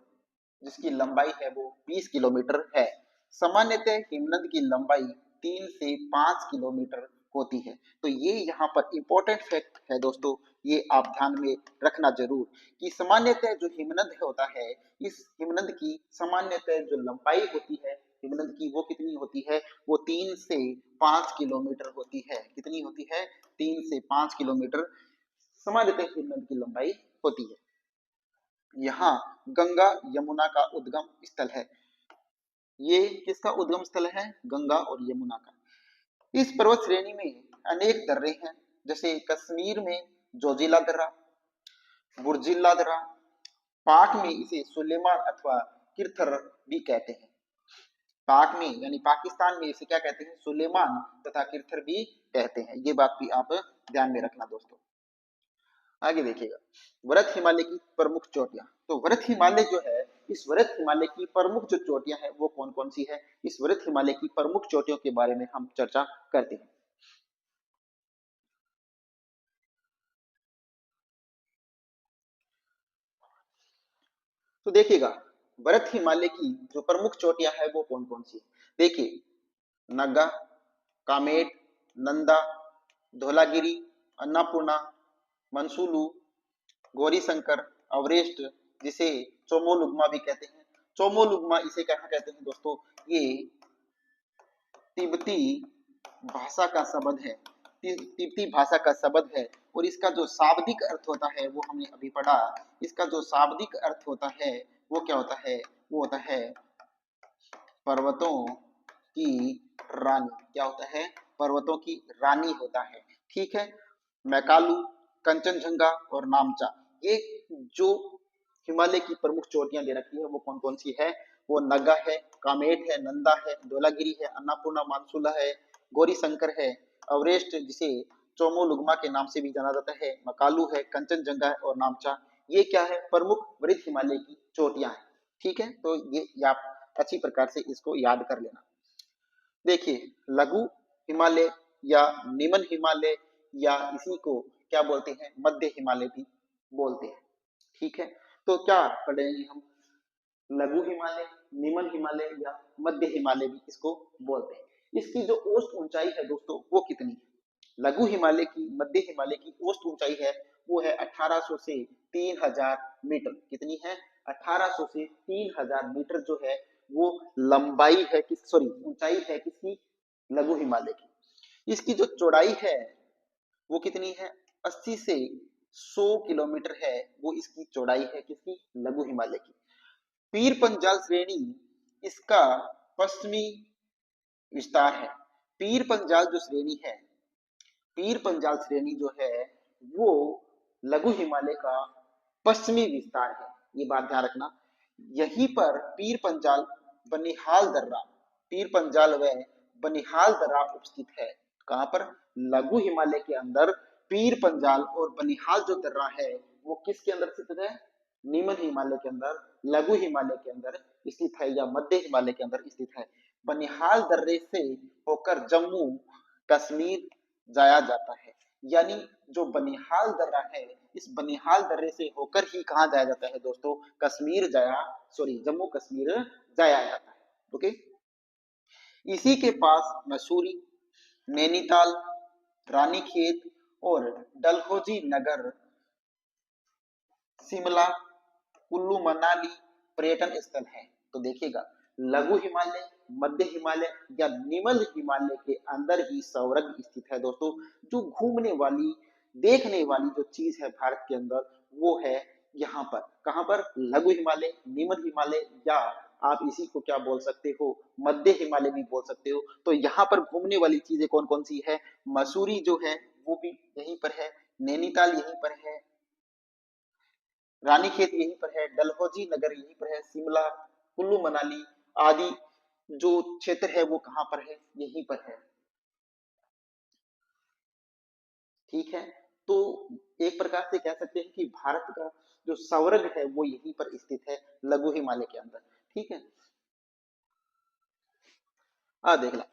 जिसकी लंबाई है वो 20 किलोमीटर है। सामान्यतः हिमनद की लंबाई 3 से 5 किलोमीटर होती है। तो ये यहाँ पर इंपॉर्टेंट फैक्ट है दोस्तों, ये आप ध्यान में रखना जरूर कि सामान्यतः जो हिमनद होता है, इस हिमनद की सामान्यतः जो लंबाई होती है हिमनद की वो कितनी होती है, वो 3 से 5 किलोमीटर होती है। कितनी होती है, 3 से 5 किलोमीटर समझ लेते हैं हिमनद की लंबाई होती है। यहाँ गंगा यमुना का उद्गम स्थल है। ये किसका उद्गम स्थल है, गंगा और यमुना का। इस पर्वत श्रेणी में अनेक दर्रे हैं, जैसे कश्मीर में जोजिला दर्रा, बुर्जिला दर्रा, पाक में इसे सुलेमान अथवा किरथर भी कहते हैं। पाक में यानी पाकिस्तान में इसे क्या कहते हैं, सुलेमान तथा किरथर भी कहते हैं। ये बात भी आप ध्यान में रखना दोस्तों। आगे देखिएगा, वृत हिमालय की प्रमुख चोटियां। तो वृत हिमालय जो है, इस वृत हिमालय की प्रमुख जो चोटियां हैं वो कौन कौन सी है, इस वृत हिमालय की प्रमुख चोटियों के बारे में हम चर्चा करते हैं। तो देखिएगा, वृत हिमालय की जो प्रमुख चोटियां है वो कौन कौन सी है। देखिए, नगा, कामेट, नंदा, धौलागिरी, अन्नापूर्णा, मंसूलू, गौरीशंकर, अवरेस्ट, जिसे चोमोलुग्मा भी कहते हैं। चोमोलुग्मा इसे कहा कहते हैं दोस्तों, ये तिब्बती भाषा का शब्द है, तिब्बती भाषा का शब्द है। और इसका जो शाब्दिक अर्थ होता है वो हमने अभी पढ़ा। इसका जो शाब्दिक अर्थ होता है वो क्या होता है, वो होता है पर्वतों की रानी। क्या होता है, पर्वतों की रानी होता है। ठीक है, मैकालू, कंचनजंगा और नामचा, ये जो हिमालय की प्रमुख चोटियां दे रखी है वो कौन कौन सी है, वो नगा है, कामेट है, नंदा है, धौलागिरी है, अन्नापूर्णा मानसूला है, गौरीशंकर है, अवरेस्ट जिसे चोमोलुग्मा के नाम से भी जाना जाता है, मकालू है, कंचनजंगा है और नामचा। ये क्या है, प्रमुख वृत्त हिमालय की चोटियां हैं। ठीक है, तो ये आप अच्छी प्रकार से इसको याद कर लेना। देखिए, लघु हिमालय या निम्न हिमालय या इसी को क्या बोलते हैं, मध्य हिमालय भी बोलते हैं। ठीक है, तो क्या पढ़ेंगे हम, लघु हिमालय, निम्न हिमालय या मध्य हिमालय भी इसको बोलते हैं। इसकी जो औसत ऊंचाई है दोस्तों वो कितनी है, लघु हिमालय की, मध्य हिमालय की औसत ऊंचाई है वो है 1800 से 3000 मीटर। कितनी है, 1800 से 3000 मीटर जो है वो लंबाई है, किस सॉरी ऊंचाई है किसकी, लघु हिमालय की। इसकी जो चौड़ाई है वो कितनी है, 80 से 100 किलोमीटर है, वो इसकी चौड़ाई है किसकी, लघु हिमालय की। पीर पंजाल श्रेणी इसका पश्चिमी विस्तार है। पीर पंजाल जो श्रेणी है, पीर पंजाल श्रेणी जो है वो लघु हिमालय का पश्चिमी विस्तार है। ये बात ध्यान रखना। यहीं पर पीर पंजाल बनिहाल दर्रा, पीर पंजाल व बनिहाल दर्रा उपस्थित है। कहां पर, लघु हिमालय के अंदर पीर पंजाल और बनिहाल जो दर्रा है वो किसके अंदर स्थित है, निम्न हिमालय के अंदर, लघु हिमालय के अंदर स्थित है या मध्य हिमालय के अंदर स्थित है। बनिहाल दर्रे से होकर जम्मू कश्मीर जाया जाता है। यानी जो बनिहाल दर्रा है, इस बनिहाल दर्रे से होकर ही कहा जाया जाता है दोस्तों, कश्मीर जाया, सॉरी जम्मू कश्मीर जाया जाता है। ओके, इसी के पास मसूरी, नैनीताल, रानीखेत और डलहौजी नगर, शिमला, कुल्लू मनाली पर्यटन स्थल है। तो देखिएगा, लघु हिमालय, मध्य हिमालय या निम्न हिमालय के अंदर ही सौरग स्थित है दोस्तों। जो घूमने वाली, देखने वाली जो चीज है भारत के अंदर वो है यहाँ पर, कहां पर, लघु हिमालय, निम्न हिमालय या आप इसी को क्या बोल सकते हो, मध्य हिमालय भी बोल सकते हो। तो यहाँ पर घूमने वाली चीजें कौन कौन सी है, मसूरी जो है वो भी यहीं पर है, नैनीताल यहीं पर है, रानीखेत यहीं पर है, डलहौजी नगर यहीं पर है, शिमला, कुल्लू मनाली आदि जो क्षेत्र है वो कहां पर है, यहीं पर है। ठीक है, तो एक प्रकार से कह सकते हैं कि भारत का जो स्वर्ग है वो यहीं पर स्थित है, लघु हिमालय के अंदर। ठीक है, देख ला,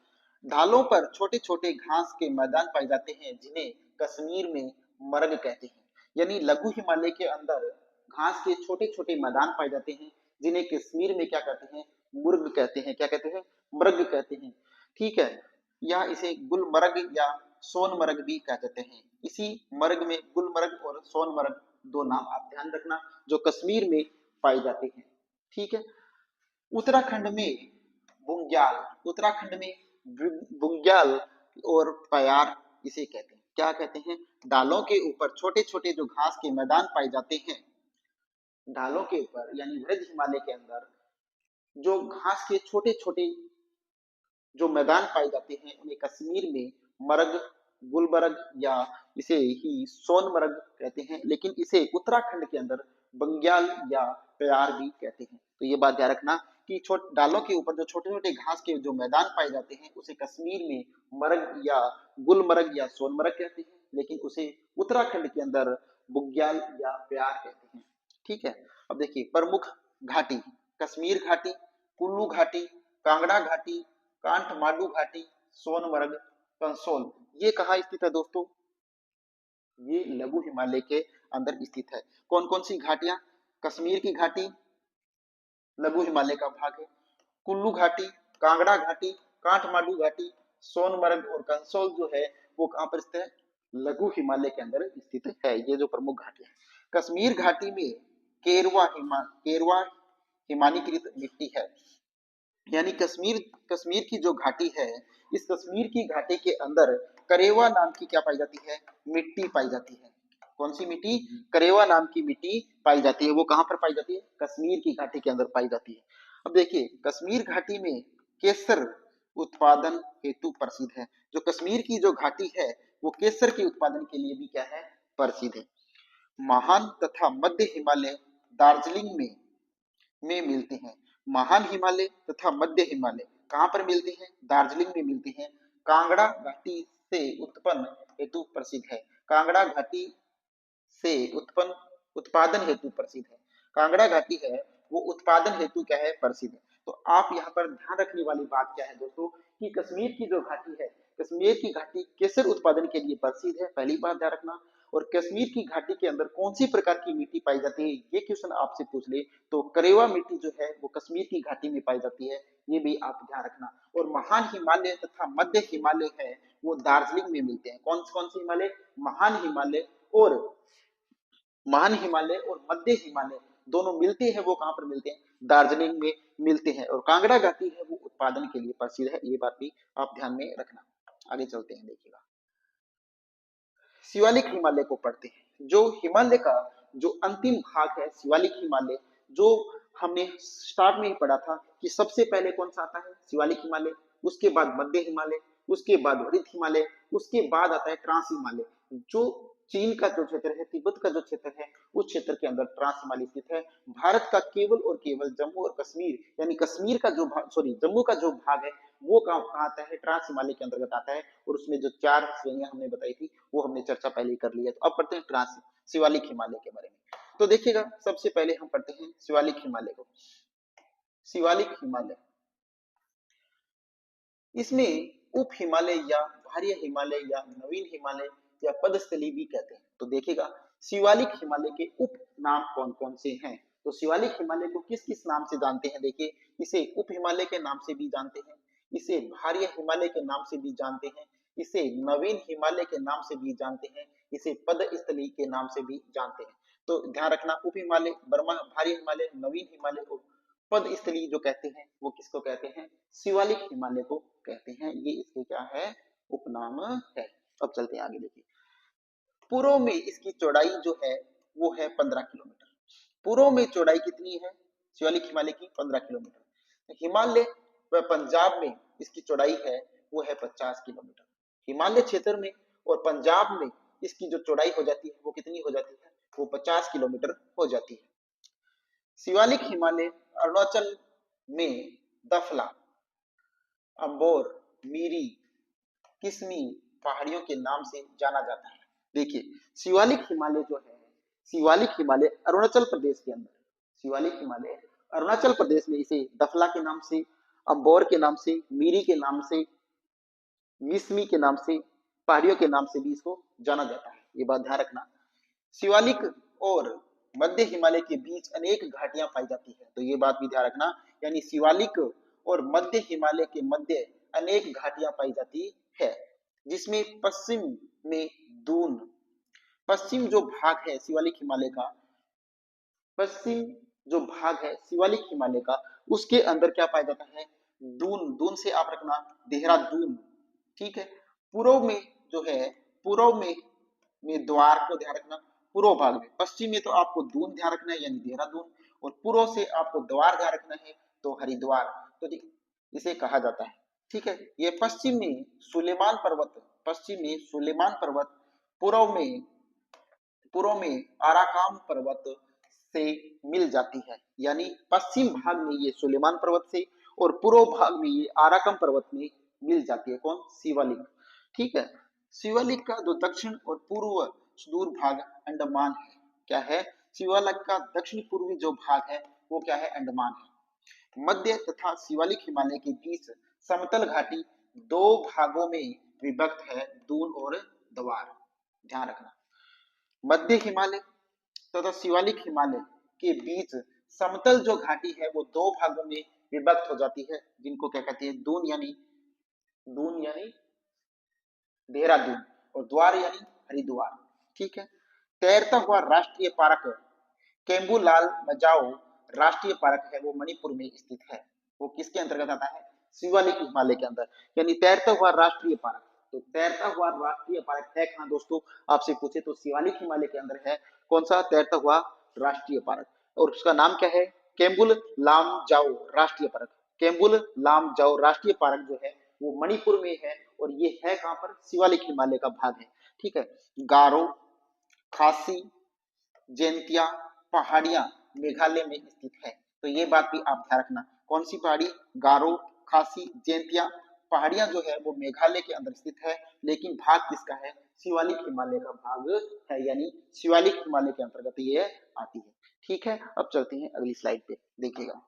ढालों पर छोटे छोटे घास के मैदान पाए जाते हैं जिन्हें कश्मीर में मर्ग कहते हैं। यानी लघु हिमालय के अंदर घास के छोटे छोटे मैदान पाए जाते हैं जिन्हें कश्मीर में क्या कहते हैं, मुर्ग कहते हैं। क्या कहते हैं, मृग कहते हैं। ठीक है, या इसे गुलमर्ग या सोनमर्ग भी कह देते हैं। इसी मर्ग में गुलमर्ग और सोनमर्ग दो नाम आप ध्यान रखना जो कश्मीर में पाए जाते हैं। ठीक है, उत्तराखंड में बुंग्याल, उत्तराखंड में बुंग्याल और पयार इसे कहते हैं। क्या कहते हैं? डालों के ऊपर छोटे छोटे जो घास के मैदान पाए जाते हैं, ढालों के ऊपर यानी ब्रज हिमालय के अंदर जो घास के छोटे छोटे जो मैदान पाए जाते हैं उन्हें कश्मीर में मरग, गुलबर्ग या इसे ही सोनमर्ग कहते हैं, लेकिन इसे उत्तराखंड के अंदर बंग्याल या प्यार भी कहते हैं। तो ये बात ध्यान रखना कि डालों के ऊपर जो छोटे छोटे घास के जो मैदान पाए जाते हैं उसे कश्मीर में मरग या गुलमर्ग या सोनमर्ग कहते हैं, लेकिन उसे उत्तराखंड के अंदर बुग्याल या प्यार कहते हैं। ठीक है। अब देखिए प्रमुख घाटी, कश्मीर घाटी, कुल्लू घाटी, कांगड़ा घाटी, कांठमांडू घाटी, सोनमर्ग, कंसोल, ये कहाँ स्थित है दोस्तों? ये लघु हिमालय के अंदर स्थित है। कौन कौन सी घाटियां? कश्मीर की घाटी लघु हिमालय का भाग है, कुल्लू घाटी, कांगड़ा घाटी, काठमांडू घाटी, सोनमर्ग और कंसोल जो है वो कहां पर स्थित है? लघु हिमालय के अंदर स्थित है। ये जो प्रमुख घाटी है, कश्मीर घाटी में केरवा हिमानीकृत मिट्टी है, यानी कश्मीर की जो घाटी है, इस कश्मीर की घाटी के अंदर करेवा नाम की क्या पाई जाती है? मिट्टी पाई जाती है। कौन सी मिट्टी? करेवा नाम की मिट्टी पाई जाती है। वो कहां पर पाई जाती है? कश्मीर की घाटी के अंदर पाई जाती है। अब देखिए कश्मीर घाटी में केसर उत्पादन हेतु प्रसिद्ध है। जो कश्मीर की जो घाटी है वो केसर के उत्पादन के लिए भी क्या है? प्रसिद्ध है। महान तथा मध्य हिमालय दार्जिलिंग में मिलते हैं। महान हिमालय तथा मध्य हिमालय कहाँ पर मिलते हैं? दार्जिलिंग में मिलते हैं। कांगड़ा घाटी से उत्पन्न हेतु प्रसिद्ध है। कांगड़ा घाटी से उत्पन्न उत्पादन हेतु प्रसिद्ध है। कांगड़ा घाटी है वो उत्पादन हेतु क्या है? प्रसिद्ध है। तो आप यहाँ पर ध्यान रखने वाली बात क्या है दोस्तों कि कश्मीर की जो घाटी है, कश्मीर की घाटी केसर उत्पादन के लिए प्रसिद्ध है, पहली बात ध्यान रखना। और कश्मीर की घाटी के अंदर कौन सी प्रकार की मिट्टी पाई जाती है, ये क्वेश्चन आपसे पूछ ले तो करेवा मिट्टी जो है वो कश्मीर की घाटी में पाई जाती है, ये भी आप ध्यान रखना। और महान हिमालय तथा मध्य हिमालय है वो दार्जिलिंग में मिलते हैं। कौन कौन से हिमालय? महान हिमालय और मध्य हिमालय दोनों मिलते हैं, वो कहां पर मिलते हैं? दार्जिलिंग में मिलते हैं। और कांगड़ा घाटी है वो उत्पादन के लिए प्रसिद्ध है, ये बात भी आप ध्यान में रखना। आगे चलते हैं, देखिएगा शिवालिक हिमालय को पढ़ते हैं। जो हिमालय का जो अंतिम भाग है शिवालिक हिमालय, जो हमने स्टार्ट में ही पढ़ा था कि सबसे पहले कौन सा आता है? शिवालिक हिमालय, उसके बाद मध्य हिमालय, उसके बाद वृद्ध हिमालय, उसके बाद आता है ट्रांस हिमालय। जो चीन का जो क्षेत्र है, तिब्बत का जो क्षेत्र है, उस क्षेत्र के अंदर ट्रांस हिमालय स्थित है। भारत का केवल और केवल जम्मू और कश्मीर यानी कश्मीर का जो भाग, सॉरी जम्मू का जो भाग है वो कहाँ आता है? ट्रांस हिमालय के अंतर्गत आता है। और उसमें जो 4 श्रेणियां हमने बताई थी वो हमने चर्चा पहले ही कर ली है। तो अब पढ़ते हैं ट्रांस शिवालिक हिमालय के बारे में। तो देखिएगा सबसे पहले हम पढ़ते हैं शिवालिक हिमालय को। शिवालिक हिमालय, इसमें उप हिमालय या भारी हिमालय या नवीन हिमालय या पदस्थली भी कहते हैं। तो देखिएगा शिवालिक हिमालय के उप नाम कौन कौन से हैं? तो शिवालिक हिमालय को किस किस नाम से जानते हैं? देखिए इसे उप हिमालय के नाम से भी जानते हैं, इसे भारी हिमालय के नाम से भी जानते हैं, इसे नवीन हिमालय के नाम से भी जानते हैं, इसे पदस्थली के नाम से भी जानते हैं। तो ध्यान रखना उप हिमालय, बर्मा, भारी हिमालय, नवीन हिमालय और पद स्थली जो कहते हैं वो किसको कहते हैं? शिवालिक हिमालय को कहते हैं। ये इसके क्या है? उपनाम है। अब चलते हैं आगे, देखिए पूर्व में इसकी चौड़ाई जो है वो है 15 किलोमीटर। पूर्व में चौड़ाई कितनी है शिवालिक हिमालय की? 15 किलोमीटर। हिमालय व पंजाब में इसकी चौड़ाई है वो है 50 किलोमीटर। हिमालय क्षेत्र में और पंजाब में इसकी जो चौड़ाई हो जाती है वो कितनी हो जाती है? वो 50 किलोमीटर हो जाती है। शिवालिक हिमालय अरुणाचल में दफला, अम्बोर, मीरी, किस्मी पहाड़ियों के नाम से जाना जाता है। देखिए शिवालिक हिमालय जो है, शिवालिक हिमालय अरुणाचल प्रदेश के अंदर, शिवालिक हिमालय अरुणाचल प्रदेश में इसे दफला के नाम से, अम्बोर के नाम से, मीरी के नाम से, मिसमी के नाम से, पहाड़ियों के नाम से भी इसको जाना जाता है। ये बात ध्यान रखना। शिवालिक और मध्य हिमालय के बीच अनेक घाटियां पाई जाती है, तो ये बात भी ध्यान रखना। यानी शिवालिक और मध्य हिमालय के मध्य अनेक घाटियां पाई जाती है, जिसमें पश्चिम में दून, पश्चिम जो भाग है शिवालिक हिमालय का, पश्चिम जो भाग है शिवालिक हिमालय का, उसके अंदर क्या पाया जाता है? दून, दून से आप रखना देहरादून, ठीक है। पूर्व में जो है, पूर्व में द्वार को ध्यान रखना, पूर्व भाग में। पश्चिम में तो आपको दून ध्यान रखना है यानी देहरादून, और पूर्व से आपको द्वार ध्यान रखना है तो हरिद्वार। तो इसे कहा जाता है, ठीक है। ये पश्चिम में सुलेमान पर्वत, पश्चिम में सुलेमान पर्वत, पूर्व में आराकाम पर्वत से मिल जाती है, यानी पश्चिम भाग में ये सुलेमान पर्वत से और पूर्व भाग में ये आराकाम पर्वत में मिल जाती है। कौन? शिवालिक, ठीक है। शिवालिक का जो दक्षिण और पूर्व सुदूर भाग अंडमान है, क्या है? शिवालिक का दक्षिण पूर्वी जो भाग है वो क्या है? अंडमान है। मध्य तथा शिवालिक हिमालय के बीच समतल घाटी दो भागों में विभक्त है, दून और द्वार, ध्यान रखना। मध्य हिमालय तथा शिवालिक हिमालय के बीच समतल जो घाटी है वो दो भागों में विभक्त हो जाती है, जिनको क्या कहते हैं? दून यानी देहरादून, और द्वार यानी हरिद्वार, ठीक है। तैरता हुआ राष्ट्रीय पार्क केम्बुलाल मजाओ राष्ट्रीय पार्क है, वो मणिपुर में स्थित है। वो किसके अंतर्गत आता है? शिवालिक हिमालय के अंदर, यानी तैरता हुआ राष्ट्रीय पार्क। तो तैरता हुआ राष्ट्रीय पार्क है कहाँ दोस्तों? आपसे पूछे तो शिवालिक हिमालय के अंदर है। कौन सा? तैरता हुआ राष्ट्रीय पार्क, और उसका नाम क्या है? केम्बुल लामजाओ राष्ट्रीय पार्क। केम्बुल लामजाओ राष्ट्रीय पार्क जो है वो मणिपुर में है, और ये है कहाँ पर? शिवालिक हिमालय का भाग है, ठीक है। गारो, खासी, जैंतिया पहाड़ियां मेघालय में स्थित है। तो ये बात भी आप ध्यान रखना। कौन सी पहाड़ी? गारो, खासी, जैंतिया पहाड़ियां जो है वो मेघालय के अंदर स्थित है, लेकिन भाग किसका है? शिवालिक हिमालय का भाग है, यानी शिवालिक हिमालय के अंतर्गत ये आती है, ठीक है। अब चलते हैं अगली स्लाइड पे, देखिएगा।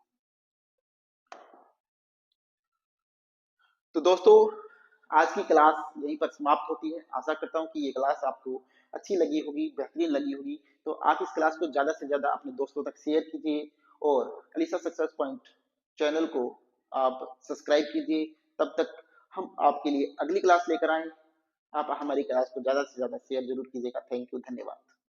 तो दोस्तों, आज की क्लास यहीं पर समाप्त होती है। आशा करता हूँ कि ये क्लास आपको अच्छी लगी होगी, बेहतरीन लगी होगी। तो आप इस क्लास को ज्यादा से ज्यादा अपने दोस्तों तक शेयर कीजिए, और अलीसा सक्सेस पॉइंट चैनल को आप सब्सक्राइब कीजिए। तब तक हम आपके लिए अगली क्लास लेकर आए। आप हमारी क्लास को ज्यादा से ज्यादा शेयर जरूर कीजिएगा। थैंक यू, धन्यवाद।